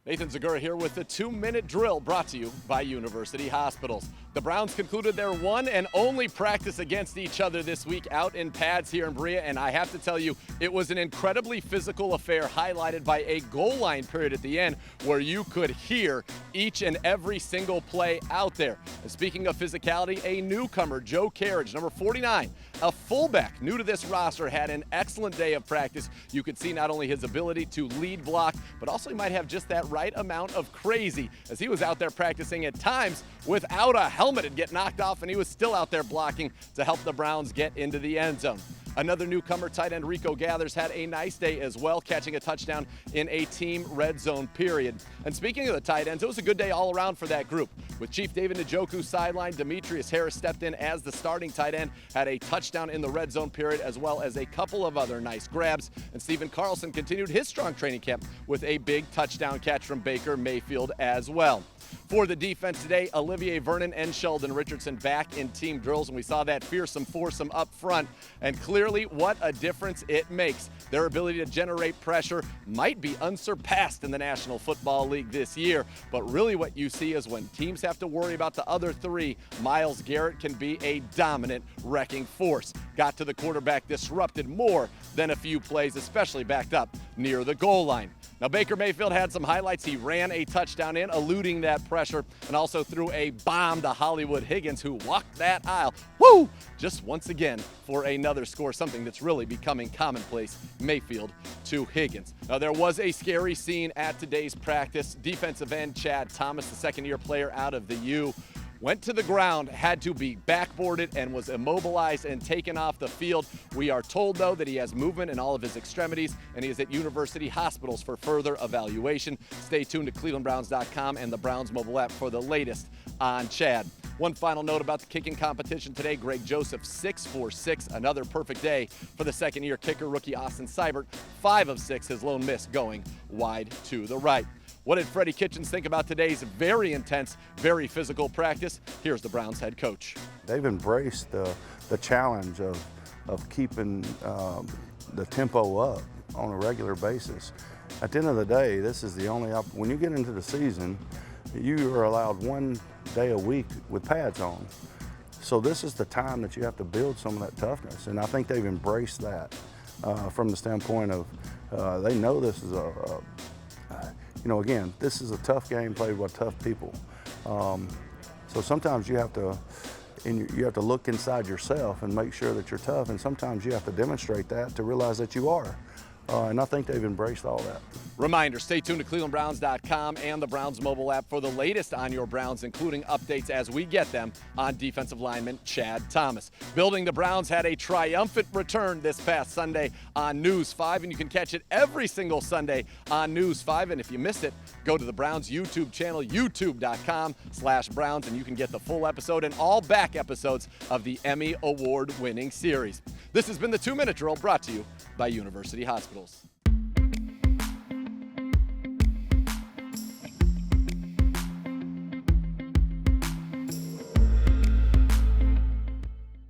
Nathan Zegura here with the 2-minute drill brought to you by University Hospitals. The Browns concluded their one and only practice against each other this week out in pads here in Berea, and I have to tell you, it was an incredibly physical affair highlighted by a goal line period at the end where you could hear each and every single play out there. And speaking of physicality, a newcomer, Joe Carriage, number 49, a fullback new to this roster, had an excellent day of practice. You could see not only his ability to lead block, but also he might have just that right amount of crazy as he was out there practicing at times without a helmet and get knocked off, and he was still out there blocking to help the Browns get into the end zone. Another newcomer, tight end Rico Gathers, had a nice day as well, catching a touchdown in a team red zone period. And speaking of the tight ends, it was a good day all around for that group. With Chief David Njoku sidelined, Demetrius Harris stepped in as the starting tight end, had a touchdown in the red zone period as well as a couple of other nice grabs. And Stephen Carlson continued his strong training camp with a big touchdown catch from Baker Mayfield as well. For the defense today, Olivier, Vernon, and Sheldon Richardson back in team drills, and we saw that fearsome foursome up front, and clearly what a difference it makes. Their ability to generate pressure might be unsurpassed in the National Football League this year, but really what you see is when teams have to worry about the other three, Myles Garrett can be a dominant wrecking force. Got to the quarterback, disrupted more than a few plays, especially backed up near the goal line. Now, Baker Mayfield had some highlights. He ran a touchdown in, eluding that pressure, and also threw a bomb to Hollywood Higgins, who walked that aisle. Woo! Just once again for another score, something that's really becoming commonplace, Mayfield to Higgins. Now, there was a scary scene at today's practice. Defensive end Chad Thomas, the second-year player out of the U, went to the ground, had to be backboarded, and was immobilized and taken off the field. We are told, though, that he has movement in all of his extremities, and he is at University Hospitals for further evaluation. Stay tuned to clevelandbrowns.com and the Browns mobile app for the latest on Chad. One final note about the kicking competition today. Greg Joseph, 6 for 6, another perfect day for the second-year kicker, rookie Austin Seibert, 5 of 6, his lone miss going wide to the right. What did Freddie Kitchens think about today's very intense, very physical practice? Here's the Browns head coach. They've embraced the challenge of keeping the tempo up on a regular basis. At the end of the day, this is the only when you get into the season, you are allowed 1 day a week with pads on. So this is the time that you have to build some of that toughness, and I think they've embraced that from the standpoint of they know this is again, this is a tough game played by tough people. So sometimes you have to look inside yourself and make sure that you're tough, and sometimes you have to demonstrate that to realize that you are. And I think they've embraced all that. Reminder, stay tuned to clevelandbrowns.com and the Browns mobile app for the latest on your Browns, including updates as we get them on defensive lineman Chad Thomas. Building the Browns had a triumphant return this past Sunday on News 5, and you can catch it every single Sunday on News 5. And if you missed it, go to the Browns YouTube channel, youtube.com/Browns, and you can get the full episode and all back episodes of the Emmy Award-winning series. This has been the 2-Minute Drill brought to you by University Hospitals.